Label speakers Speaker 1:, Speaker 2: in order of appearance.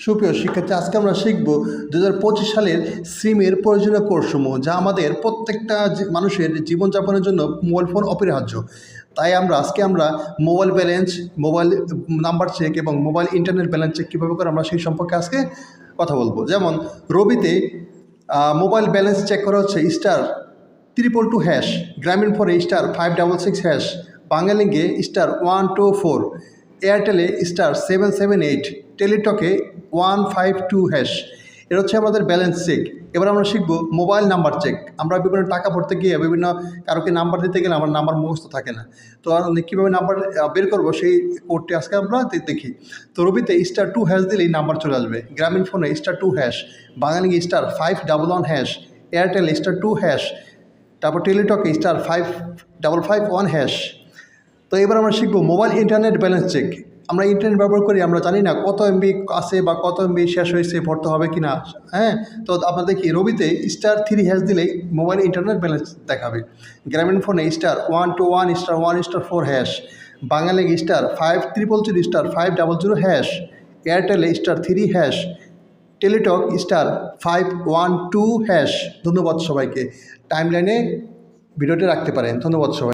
Speaker 1: সুপ্রিয় শিক্ষার্থী, আজকে আমরা শিখব 2025 সালের সিমের প্রয়োজনীয় কোর্সসমূহ, যা আমাদের প্রত্যেকটা মানুষের জীবনযাপনের জন্য মোবাইল ফোন অপরিহার্য। তাই আজকে আমরা mobile balance, mobile number check এবং মোবাইল ইন্টারনেট ব্যালেন্স চেক কীভাবে করে আমরা সেই সম্পর্কে আজকে কথা বলবো। যেমন রবিতে মোবাইল ব্যালেন্স চেক করা হচ্ছে *222#, গ্রামীণ ফোনে *566#, বাংলালিংকে *124, এয়ারটেলে *778, টেলিটকে 152#। এটা হচ্ছে আমাদের ব্যালেন্স চেক। এবার আমরা শিখব মোবাইল নাম্বার চেক। আমরা বিভিন্ন টাকা ভরতে গিয়ে বিভিন্ন কারোকে নাম্বার দিতে গেলে আমার নাম্বার মুখস্থ থাকে না, তো কীভাবে নাম্বার বের করবো সেই কোডটি আজকে আমরা দেখি। তো রবিতে *2# দিলেই নাম্বার চলে আসবে, গ্রামীণ ফোনে *2#, বাংলালিংকে *511#, এয়ারটেল *2#, তারপর টেলিটকে *5551#। তো এবার আমরা শিখব মোবাইল ইন্টারনেট ব্যালেন্স চেক। আমরা ইন্টারনেট ব্যবহার করি, আমরা জানি না কত এমবি আছে বা কত এমবি শেষ হয়েছে, ভরতে হবে কি না। তো আমরা দেখি রবিতে *3# দিলেই মোবাইল ইন্টারনেট ব্যালেন্স দেখাবে, গ্রামীণ ফোনে *121, *1, *4#, বাংলালিংকে *5333, *500#, এয়ারটেলে *3#, টেলিটক *512#। ধন্যবাদ সবাইকে। টাইমলাইনে ভিডিওটি রাখতে পারেন। ধন্যবাদ সবাই।